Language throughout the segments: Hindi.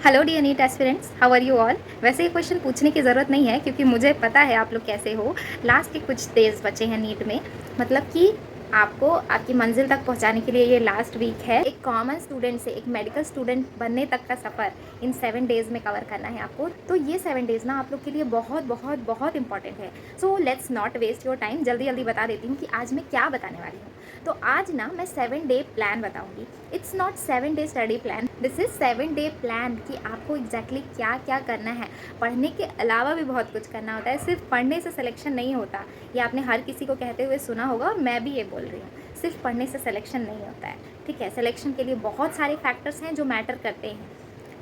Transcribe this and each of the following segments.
Hello dear NEET aspirants, how are you all. वैसे ये क्वेश्चन पूछने की ज़रूरत नहीं है क्योंकि मुझे पता है आप लोग कैसे हो। लास्ट के कुछ डेज बचे हैं नीट में, मतलब कि आपको आपकी मंजिल तक पहुंचाने के लिए ये लास्ट वीक है। एक कॉमन स्टूडेंट से एक मेडिकल स्टूडेंट बनने तक का सफ़र इन 7 डेज़ में कवर करना है आपको। तो ये 7 डेज़ ना आप लोग के लिए बहुत बहुत बहुत इंपॉर्टेंट है। So let's not waste your time, जल्दी जल्दी बता देती हूँ कि आज मैं क्या बताने वाली हूँ। तो आज ना मैं 7 डे प्लान बताऊँगी। It's not 7 day study plan, this is 7 day plan कि आपको एग्जैक्टली क्या क्या करना है। पढ़ने के अलावा भी बहुत कुछ करना होता है, सिर्फ पढ़ने से सिलेक्शन नहीं होता। ये आपने हर किसी को कहते हुए सुना होगा और मैं भी ये बोल रही हूँ, सिर्फ पढ़ने से सिलेक्शन नहीं होता है। ठीक है, सिलेक्शन के लिए बहुत सारे फैक्टर्स हैं जो मैटर करते हैं।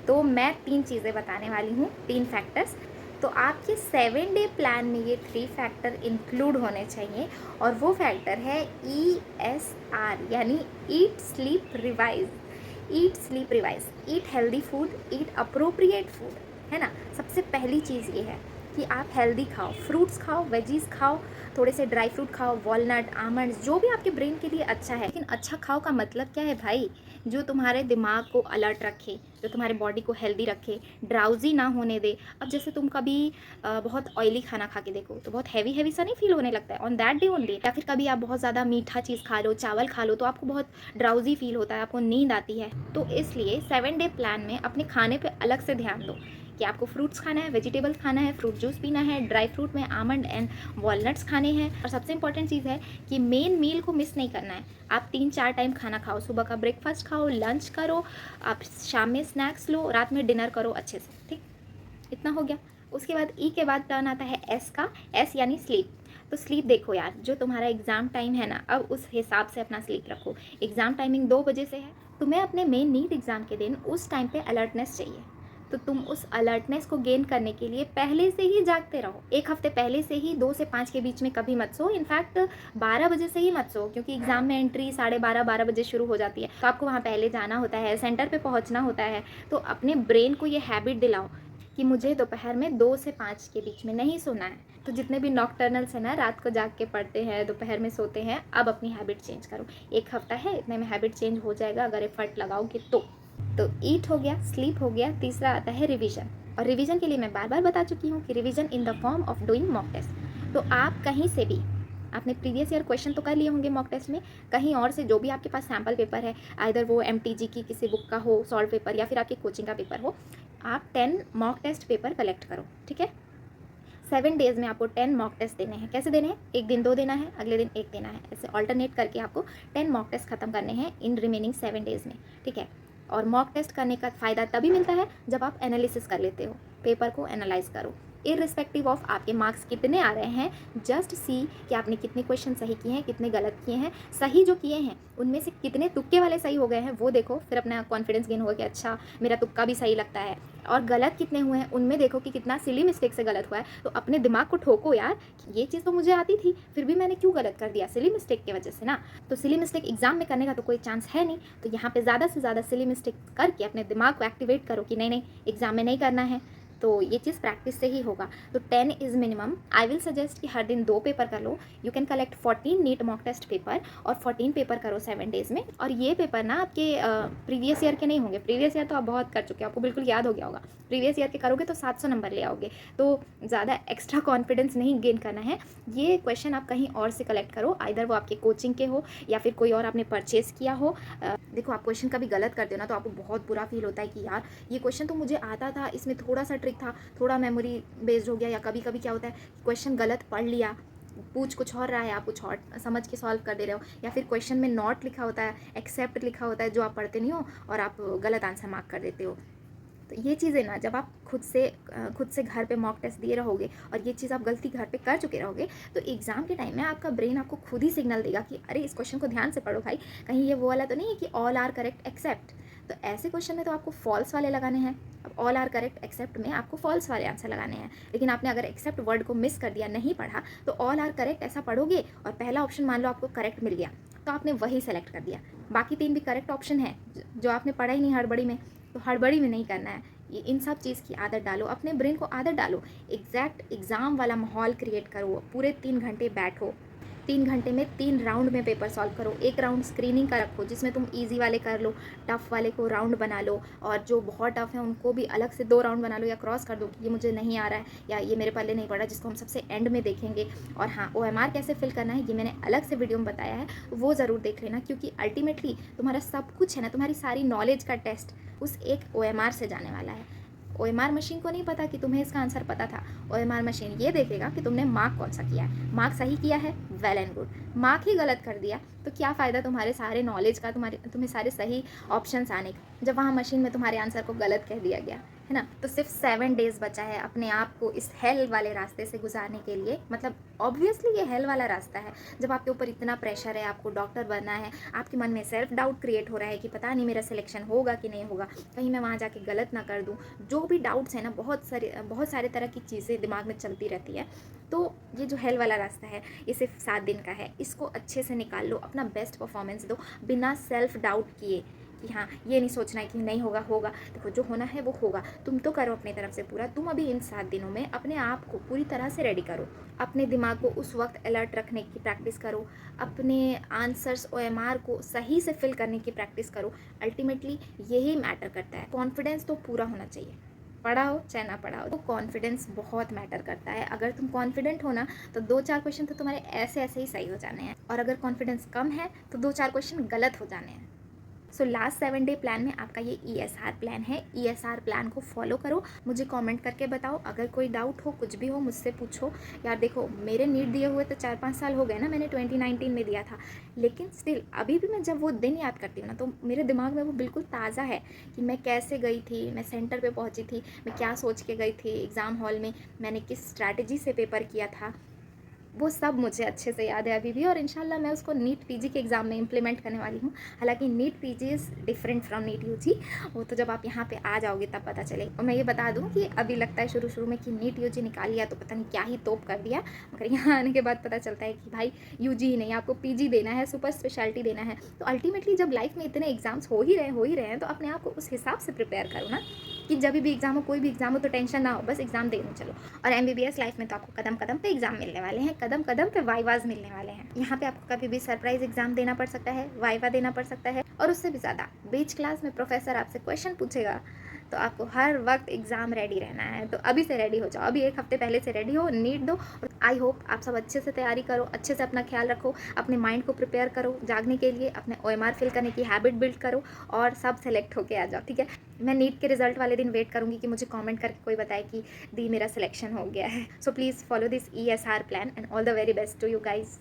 तो मैं 3 चीज़ें बताने वाली हूँ, 3 फैक्टर्स। तो आपके 7 डे प्लान में ये 3 फैक्टर इंक्लूड होने चाहिए और वो फैक्टर है ESR, यानी eat sleep revise. Eat sleep revise, eat healthy food, eat appropriate food, है ना। सबसे पहली चीज़ ये है कि आप हेल्दी खाओ, फ्रूट्स खाओ, वेजीज खाओ, थोड़े से ड्राई फ्रूट खाओ, वॉलनट, आमंड्स, जो भी आपके ब्रेन के लिए अच्छा है। लेकिन अच्छा खाओ का मतलब क्या है भाई? जो तुम्हारे दिमाग को अलर्ट रखे, जो तुम्हारे बॉडी को हेल्दी रखे, ड्राउजी ना होने दे। अब जैसे तुम कभी बहुत ऑयली खाना खा के देखो तो बहुत हैवी हैवी सा नहीं फील होने लगता है ऑन दैट डे ओनली। या फिर कभी आप बहुत ज़्यादा मीठा चीज़ खा लो, चावल खा लो, तो आपको बहुत ड्राउजी फील होता है, आपको नींद आती है। तो इसलिए 7 डे प्लान में अपने खाने पे अलग से ध्यान दो कि आपको फ्रूट्स खाना है, वेजिटेबल्स खाना है, फ्रूट जूस पीना है, ड्राई फ्रूट में आमंड एंड वॉलनट्स खाने हैं। और सबसे इंपॉर्टेंट चीज़ है कि मेन मील को मिस नहीं करना है। आप 3-4 टाइम खाना खाओ, सुबह का ब्रेकफास्ट खाओ, लंच करो, आप शाम में स्नैक्स लो, रात में डिनर करो अच्छे से। ठीक, इतना हो गया। उसके बाद ई के बाद टर्न आता है एस का। एस यानी स्लीप। तो स्लीप देखो यार, जो तुम्हारा एग्ज़ाम टाइम है ना, अब उस हिसाब से अपना स्लीप रखो। एग्ज़ाम टाइमिंग 2 बजे से है, तुम्हें अपने मेन नीट एग्ज़ाम के दिन उस टाइम पे अलर्टनेस चाहिए। तो तुम उस अलर्टनेस को गेन करने के लिए पहले से ही जागते रहो। एक हफ्ते पहले से ही 2 से 5 के बीच में कभी मत सो। इनफैक्ट 12 बजे से ही मत सो, क्योंकि एग्ज़ाम में एंट्री 12:30 बजे शुरू हो जाती है। तो आपको वहाँ पहले जाना होता है, सेंटर पे पहुँचना होता है। तो अपने ब्रेन को ये हैबिट दिलाओ कि मुझे दोपहर में 2 से 5 के बीच में नहीं सोना है। तो जितने भी नॉकटर्नल्स हैं ना, रात को जाग के पढ़ते हैं, दोपहर में सोते हैं, अब अपनी हैबिट चेंज करो। एक हफ्ता है, इतने में हैबिट चेंज हो जाएगा अगर एफर्ट लगाओगे तो ईट हो गया, स्लीप हो गया, तीसरा आता है रिवीजन। और रिवीजन के लिए मैं बार बार बता चुकी हूँ कि revision in the form of doing mock test. तो आप कहीं से भी, आपने प्रीवियस ईयर क्वेश्चन तो कर लिए होंगे मॉक टेस्ट में, कहीं और से जो भी आपके पास सैम्पल पेपर है, आइदर वो MTG की किसी बुक का हो सॉल्व पेपर या फिर आपकी कोचिंग का पेपर हो, आप 10 मॉक टेस्ट पेपर कलेक्ट करो। ठीक है, 7 डेज़ में आपको 10 मॉक टेस्ट देने हैं। कैसे देने हैं? एक दिन 2 देना है, अगले दिन 1 देना है, ऐसे ऑल्टरनेट करके आपको 10 मॉक टेस्ट खत्म करने हैं इन रिमेनिंग 7 डेज़ में। ठीक है, और मॉक टेस्ट करने का फ़ायदा तभी मिलता है जब आप एनालिसिस कर लेते हो, पेपर को एनालाइज करो। इररिस्पेक्टिव ऑफ आपके मार्क्स कितने आ रहे हैं, जस्ट सी कि आपने कितने क्वेश्चन सही किए हैं, कितने गलत किए हैं। सही जो किए हैं उनमें से कितने तुक्के वाले सही हो गए हैं वो देखो, फिर अपना कॉन्फिडेंस गेन होगा कि अच्छा मेरा तुक्का भी सही लगता है। और गलत कितने हुए हैं उनमें देखो कि कितना सिली मिस्टेक से गलत हुआ है। तो अपने दिमाग को ठोको यार कि ये चीज़ तो मुझे आती थी, फिर भी मैंने क्यों गलत कर दिया? सिली मिस्टेक की वजह से ना। तो सिली मिस्टेक एग्जाम में करने का तो कोई चांस है नहीं, तो यहाँ पे ज़्यादा से ज़्यादा सिली मिस्टेक करके अपने दिमाग को एक्टिवेट करो कि नहीं नहीं, एग्जाम में नहीं करना है। तो ये चीज़ प्रैक्टिस से ही होगा। तो 10 is minimum. I will suggest कि हर दिन 2 पेपर कर लो। You can collect 14 NEET mock test paper और 14 पेपर करो 7 डेज़ में। और ये पेपर ना आपके प्रीवियस ईयर के नहीं होंगे। प्रीवियस ईयर तो आप बहुत कर चुके हो, आपको बिल्कुल याद हो गया होगा। प्रीवियस ईयर के करोगे तो 700 नंबर ले आओगे। तो ज़्यादा एक्स्ट्रा कॉन्फिडेंस नहीं गेन करना है। ये क्वेश्चन आप कहीं और से कलेक्ट करो, आइदर वो आपके कोचिंग के हो या फिर कोई और आपने परचेज़ किया हो। देखो, आप क्वेश्चन कभी गलत करते हो ना तो आपको बहुत बुरा फील होता है कि यार ये क्वेश्चन तो मुझे आता था, इसमें थोड़ा सा ट्रिक था, थोड़ा मेमोरी बेस्ड हो गया। या कभी कभी क्या होता है, क्वेश्चन गलत पढ़ लिया, पूछ कुछ और रहा है, आप कुछ और समझ के सॉल्व कर दे रहे हो। या फिर क्वेश्चन में नॉट लिखा होता है, एक्सेप्ट लिखा होता है, जो आप पढ़ते नहीं हो और आप गलत आंसर मार्क कर देते हो। तो ये चीज़ें ना, जब आप खुद से घर पे मॉक टेस्ट दिए रहोगे और ये चीज़ आप गलती घर पे कर चुके रहोगे, तो एग्ज़ाम के टाइम में आपका ब्रेन आपको खुद ही सिग्नल देगा कि अरे इस क्वेश्चन को ध्यान से पढ़ो भाई, कहीं ये वो वाला तो नहीं है कि ऑल आर करेक्ट एक्सेप्ट। तो ऐसे क्वेश्चन में तो आपको फॉल्स वाले लगाने हैं। अब ऑल आर करेक्ट एक्सेप्ट में आपको फॉल्स वाले आंसर लगाने हैं। लेकिन आपने अगर एक्सेप्ट वर्ड को मिस कर दिया, नहीं पढ़ा, तो ऑल आर करेक्ट ऐसा पढ़ोगे और पहला ऑप्शन मान लो आपको करेक्ट मिल गया, तो आपने वही सेलेक्ट कर दिया। बाकी 3 भी करेक्ट ऑप्शन है जो आपने पढ़ा ही नहीं हड़बड़ी में। तो हड़बड़ी में नहीं करना है। ये इन सब चीज़ की आदत डालो, अपने ब्रेन को आदत डालो। एग्जैक्ट एग्ज़ाम वाला माहौल क्रिएट करो, पूरे 3 घंटे बैठो, 3 घंटे में 3 राउंड में पेपर सॉल्व करो। एक राउंड स्क्रीनिंग का रखो जिसमें तुम ईज़ी वाले कर लो, टफ़ वाले को राउंड बना लो, और जो बहुत टफ़ है उनको भी अलग से 2 राउंड बना लो या क्रॉस कर दो कि ये मुझे नहीं आ रहा है या ये मेरे पल्ले नहीं पड़ रहा, जिसको हम सबसे एंड में देखेंगे। और हाँ, OMR कैसे फिल करना है ये मैंने अलग से वीडियो में बताया है, वो ज़रूर देख लेना, क्योंकि अल्टीमेटली तुम्हारा सब कुछ है ना, तुम्हारी सारी नॉलेज का टेस्ट उस एक OMR से जाने वाला है। OMR मशीन को नहीं पता कि तुम्हें इसका आंसर पता था। OMR मशीन ये देखेगा कि तुमने मार्क कौन सा किया है। मार्क सही किया है, वेल एंड गुड। मार्क ही गलत कर दिया तो क्या फ़ायदा तुम्हारे सारे नॉलेज का, तुम्हें सारे सही ऑप्शंस आने का, जब वहाँ मशीन में तुम्हारे आंसर को गलत कह दिया गया है ना। तो सिर्फ 7 डेज़ बचा है अपने आप को इस हेल वाले रास्ते से गुजारने के लिए। मतलब ऑब्वियसली ये हेल वाला रास्ता है जब आपके ऊपर इतना प्रेशर है, आपको डॉक्टर बनना है, आपके मन में सेल्फ डाउट क्रिएट हो रहा है कि पता नहीं मेरा सिलेक्शन होगा कि नहीं होगा, कहीं मैं वहाँ जाके गलत ना कर दूँ। जो भी डाउट्स है ना, बहुत सारे तरह की चीज़ें दिमाग में चलती रहती है। तो ये जो हेल वाला रास्ता है ये सिर्फ 7 दिन का है, इसको अच्छे से निकाल लो, अपना बेस्ट परफॉर्मेंस दो बिना सेल्फ डाउट किए कि हाँ ये नहीं सोचना है कि नहीं होगा, होगा। देखो जो होना है वो होगा, तुम तो करो अपनी तरफ से पूरा। तुम अभी इन 7 दिनों में अपने आप को पूरी तरह से रेडी करो, अपने दिमाग को उस वक्त अलर्ट रखने की प्रैक्टिस करो, अपने आंसर्स OMR को सही से फिल करने की प्रैक्टिस करो। अल्टीमेटली यही मैटर करता है। कॉन्फिडेंस तो पूरा होना चाहिए, पढ़ा हो चाहे ना पढ़ा हो, तो कॉन्फिडेंस बहुत मैटर करता है। अगर तुम कॉन्फिडेंट हो ना तो 2-4 क्वेश्चन तो तुम्हारे ऐसे ऐसे ही सही हो जाने हैं, और अगर कॉन्फिडेंस कम है तो 2-4 क्वेश्चन गलत हो जाने हैं। सो लास्ट 7 डे प्लान में आपका ये ESR प्लान है। ESR प्लान को फॉलो करो, मुझे कमेंट करके बताओ। अगर कोई डाउट हो, कुछ भी हो, मुझसे पूछो। यार देखो, मेरे नीट दिए हुए तो 4-5 साल हो गए ना, मैंने 2019 में दिया था, लेकिन स्टिल अभी भी मैं जब वो दिन याद करती हूँ ना तो मेरे दिमाग में वो बिल्कुल ताज़ा है कि मैं कैसे गई थी, मैं सेंटर पे पहुँची थी, मैं क्या सोच के गई थी एग्ज़ाम हॉल में, मैंने किस स्ट्रैटेजी से पेपर किया था, वो सब मुझे अच्छे से याद है अभी भी। और इंशाल्लाह मैं उसको नीट PG के एग्ज़ाम में इम्प्लीमेंट करने वाली हूँ। हालांकि NEET PG is different from NEET UG, वो तो जब आप यहाँ पे आ जाओगे तब पता चले। और मैं ये बता दूँ कि अभी लगता है शुरू शुरू में कि नीट UG निकाल लिया तो पता नहीं क्या ही तोप कर दिया, मगर यहाँ आने के बाद पता चलता है कि भाई UG ही नहीं, आपको PG देना है, सुपर स्पेशलिटी देना है। तो अल्टीमेटली जब लाइफ में इतने एग्जाम्स हो ही रहे हैं तो अपने आप को उस हिसाब से प्रिपेयर करो ना, कि जब भी एग्जाम हो, कोई भी एग्जाम हो तो टेंशन ना हो, बस एग्जाम देने चलो। और MBBS लाइफ में तो आपको कदम कदम पे एग्जाम मिलने वाले हैं, कदम कदम पे वाइवाज मिलने वाले हैं। यहाँ पे आपको कभी भी सरप्राइज एग्जाम देना पड़ सकता है, वाइवा देना पड़ सकता है, और उससे भी ज़्यादा बीच क्लास में प्रोफेसर आपसे क्वेश्चन पूछेगा, तो आपको हर वक्त एग्जाम रेडी रहना है। तो अभी से रेडी हो जाओ, अभी 1 हफ्ते पहले से रेडी हो, नीट दो। और आई होप आप सब अच्छे से तैयारी करो, अच्छे से अपना ख्याल रखो, अपने माइंड को प्रिपेयर करो जागने के लिए, अपने OMR फिल करने की हैबिट बिल्ड करो, और सब सेलेक्ट होके आ जाओ, ठीक है। मैं नीट के रिजल्ट वाले दिन वेट करूँगी कि मुझे कमेंट करके कोई बताए कि दी मेरा सिलेक्शन हो गया है। So please follow this ESR plan and all the very best to you guys.